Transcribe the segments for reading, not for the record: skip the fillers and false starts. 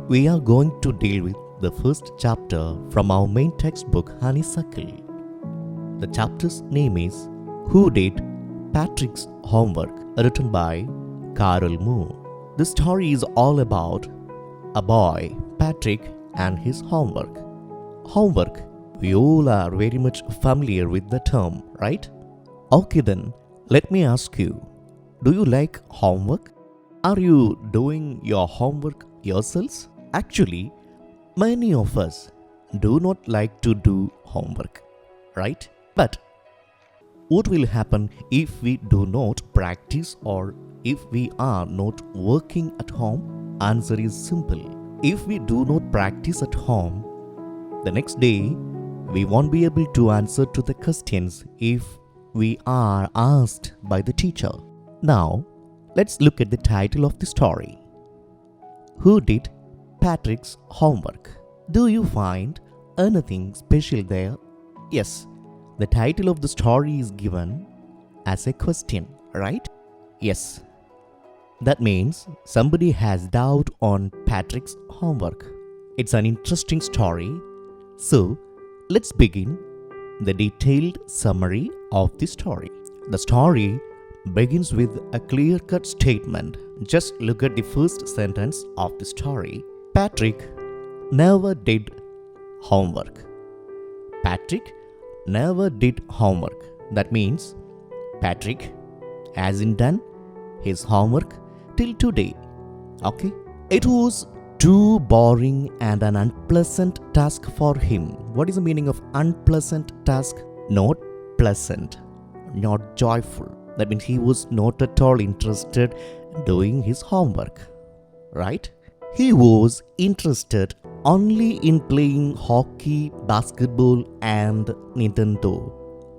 We are going to deal with the first chapter from our main textbook Honeysuckle. The chapter's name is Who Did Patrick's Homework, written by Carol Moore. The story is all about a boy, Patrick, and his homework. Homework, we all are very much familiar with the term, right? Okay then, let me ask you, do you like homework? Are you doing your homework yourselves? Actually, many of us do not like to do homework, right? But what will happen if we do not practice or if we are not working at home? Answer is simple. If we do not practice at home, the next day we won't be able to answer to the questions if we are asked by the teacher. Now, let's look at the title of the story. Who did Patrick's homework? Do you find anything special there? Yes, the title of the story is given as a question, right? Yes. That means somebody has doubt on Patrick's homework. It's an interesting story. So, let's begin the detailed summary of the story. The story begins with a clear-cut statement. Just look at the first sentence of the story. Patrick never did homework. Patrick never did homework. That means Patrick hasn't done his homework till today. Okay? It was too boring and an unpleasant task for him. What is the meaning of unpleasant task? Not pleasant, not joyful. That means he was not at all interested in doing his homework, right? He was interested only in playing hockey, basketball, and Nintendo.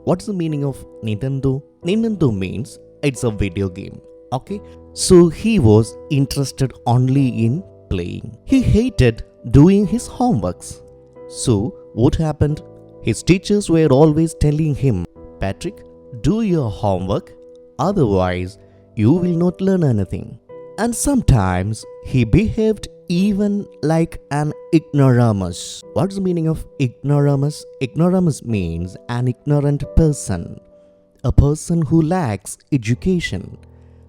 What's the meaning of Nintendo? Nintendo means it's a video game, okay? So he was interested only in playing. He hated doing his homeworks. So what happened? His teachers were always telling him, Patrick, do your homework, otherwise you will not learn anything. And sometimes he behaved even like an ignoramus. What's the meaning of ignoramus? Ignoramus means an ignorant person, a person who lacks education.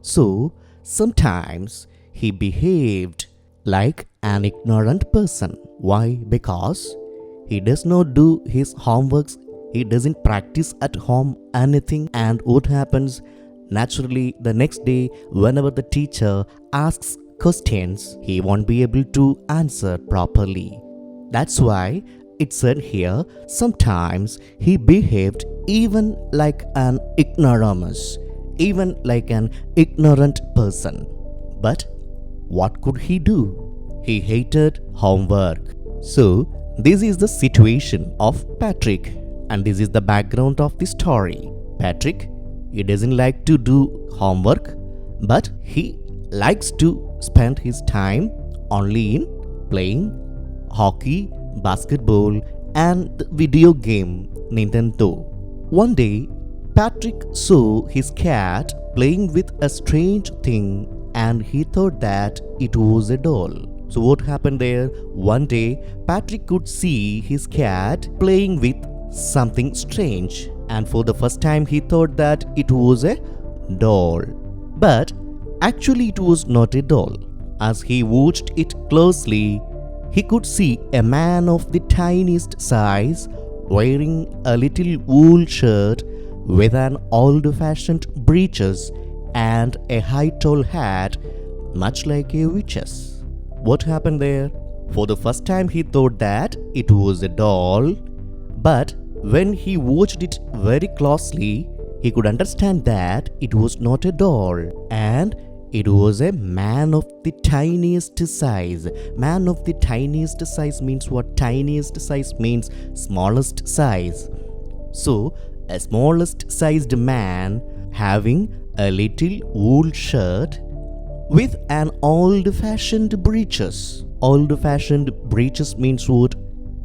So sometimes he behaved like an ignorant person. Why? Because he does not do his homeworks, he doesn't practice at home anything, and what happens? Naturally, the next day, whenever the teacher asks questions, he won't be able to answer properly. That's why it said here, sometimes he behaved even like an ignoramus, even like an ignorant person. But what could he do? He hated homework. So, this is the situation of Patrick, and this is the background of the story. Patrick, he doesn't like to do homework, but he likes to spend his time only in playing hockey, basketball, and the video game Nintendo. One day, Patrick saw his cat playing with a strange thing and he thought that it was a doll. So what happened there? One day, Patrick could see his cat playing with something strange, and for the first time he thought that it was a doll. But actually it was not a doll. As he watched it closely, he could see a man of the tiniest size wearing a little wool shirt with an old-fashioned breeches and a high tall hat, much like a witch's. What happened there? For the first time he thought that it was a doll, but when he watched it very closely, he could understand that it was not a doll and it was a man of the tiniest size. Man of the tiniest size means what? Tiniest size means smallest size. So, a smallest sized man having a little wool shirt with an old-fashioned breeches. Old-fashioned breeches means what?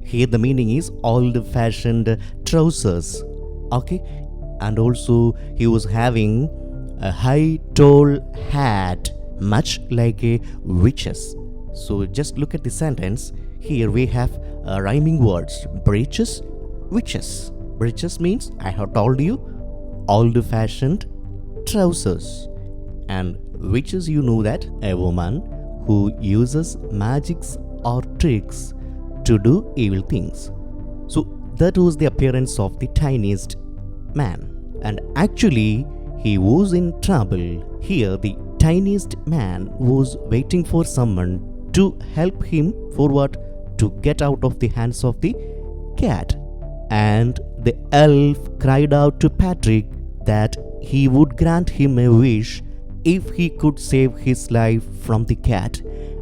Here the meaning is old-fashioned trousers. Okay? And also he was having a high tall hat, much like a witch's. So just look at the sentence. Here we have rhyming words: breeches, witches. Breeches means, I have told you, old-fashioned trousers. And witches, you know that, a woman who uses magics or tricks to do evil things. So that was the appearance of the tiniest man. And actually, he was in trouble. Here, the tiniest man was waiting for someone to help him for what? To get out of the hands of the cat. And the elf cried out to Patrick that he would grant him a wish if he could save his life from the cat.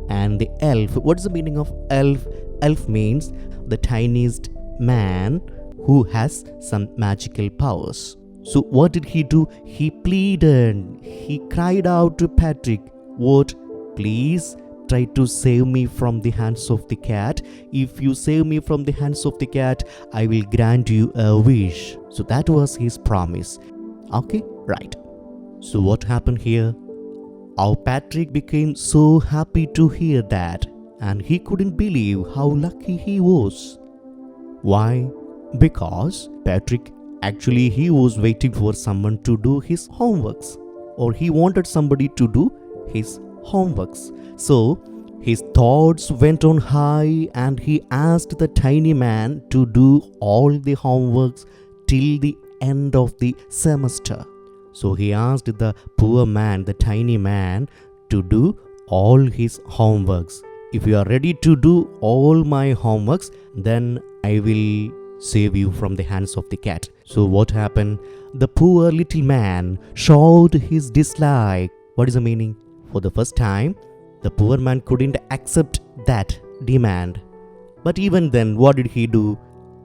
And the elf, what's the meaning of elf? Elf means the tiniest man who has some magical powers. So what did he do? He pleaded, he cried out to Patrick, what? Please try to save me from the hands of the cat. If you save me from the hands of the cat, I will grant you a wish. So that was his promise. Okay, right. So what happened here? Our Patrick became so happy to hear that, and he couldn't believe how lucky he was. Why? Because Patrick, actually, he was waiting for someone to do his homeworks, or he wanted somebody to do his homeworks. So his thoughts went on high, and he asked the tiny man to do all the homeworks till the end of the semester. So he asked the poor man, the tiny man, to do all his homeworks. If you are ready to do all my homeworks, then I will save you from the hands of the cat. So what happened? The poor little man showed his dislike. What is the meaning? For the first time, the poor man couldn't accept that demand. But even then, what did he do?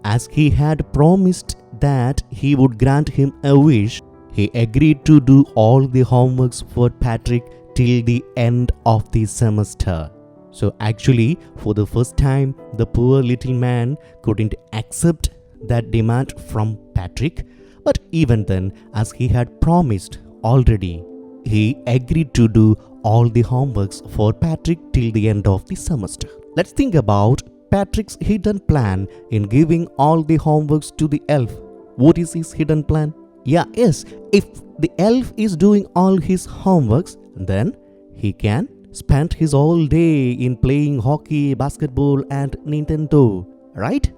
As he had promised that he would grant him a wish, he agreed to do all the homeworks for Patrick till the end of the semester. So actually, for the first time, the poor little man couldn't accept that demand from Patrick. But even then, as he had promised already, he agreed to do all the homeworks for Patrick till the end of the semester. Let's think about Patrick's hidden plan in giving all the homeworks to the elf. What is his hidden plan? Yes, if the elf is doing all his homeworks, then he can spend his whole day in playing hockey, basketball, and Nintendo, right?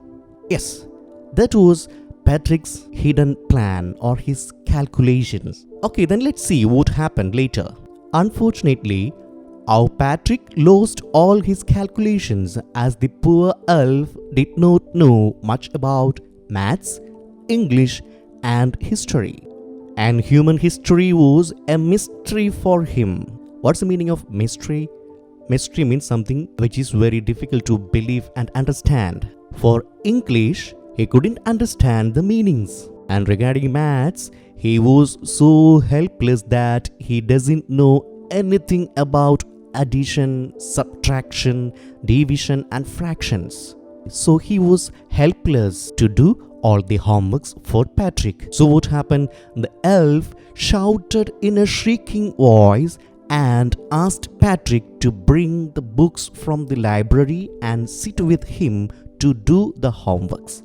Yes, that was Patrick's hidden plan or his calculations. Okay, then let's see what happened later. Unfortunately, our Patrick lost all his calculations as the poor elf did not know much about maths, English, and history. And human history was a mystery for him. What's the meaning of mystery? Mystery means something which is very difficult to believe and understand. For English, he couldn't understand the meanings. And regarding maths, he was so helpless that he doesn't know anything about addition, subtraction, division, and fractions. So he was helpless to do all the homeworks for Patrick. So what happened? The elf shouted in a shrieking voice and asked Patrick to bring the books from the library and sit with him to do the homeworks.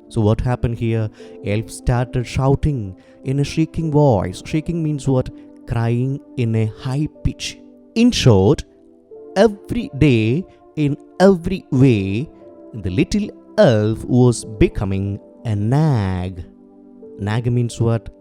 So what happened here? Elf started shouting in a shrieking voice. Shrieking means what? Crying in a high pitch. In short, every day, in every way, the little elf was becoming a nag. Nag means what?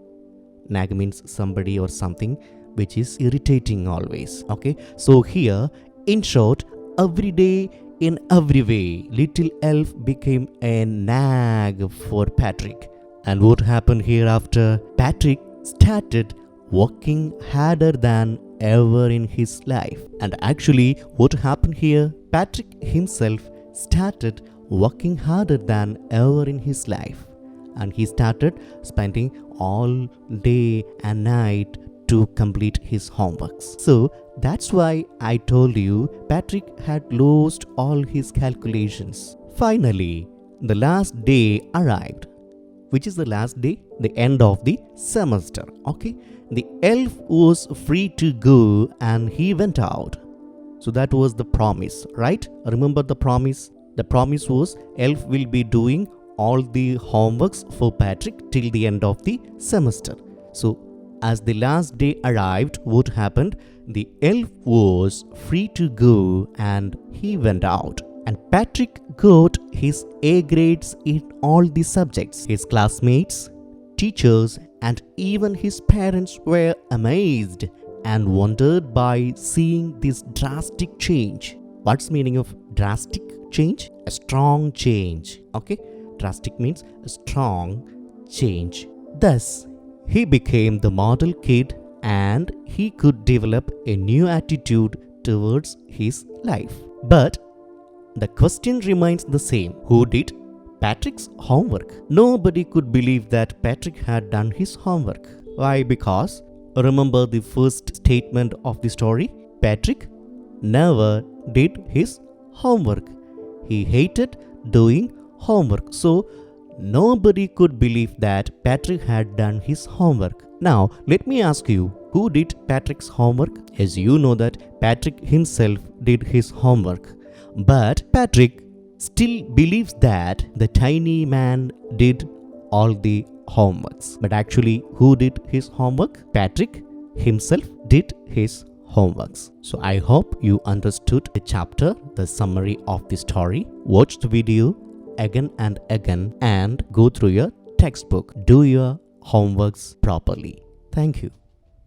Nag means somebody or something which is irritating always. Okay, so here, in short, every day, in every way, little elf became a nag for Patrick. And what happened hereafter? Patrick started working harder than ever in his life. And actually, what happened here? Patrick himself started working harder than ever in his life. And he started spending all day and night to complete his homeworks. So that's why I told you Patrick had lost all his calculations. Finally, the last day arrived. Which is the last day? The end of the semester. Okay, the elf was free to go and he went out. So that was the promise, right? Remember the promise? The promise was Elf will be doing all the homeworks for Patrick till the end of the semester. So as the last day arrived, what happened? The elf was free to go and he went out. And Patrick got his A grades in all the subjects. His classmates, teachers, and even his parents were amazed and wondered by seeing this drastic change. What's the meaning of drastic change? A strong change. Okay? Drastic means a strong change. Thus, he became the model kid and he could develop a new attitude towards his life. But the question remains the same. Who did Patrick's homework? Nobody could believe that Patrick had done his homework. Why? Because remember the first statement of the story? Patrick never did his homework. He hated doing homework. So nobody could believe that Patrick had done his homework. Now, let me ask you, who did Patrick's homework? As you know that Patrick himself did his homework. But Patrick still believes that the tiny man did all the homeworks. But actually, who did his homework? Patrick himself did his homeworks. So I hope you understood the chapter, the summary of the story. Watch the video again and again and go through your textbook. Do your homeworks properly. Thank you.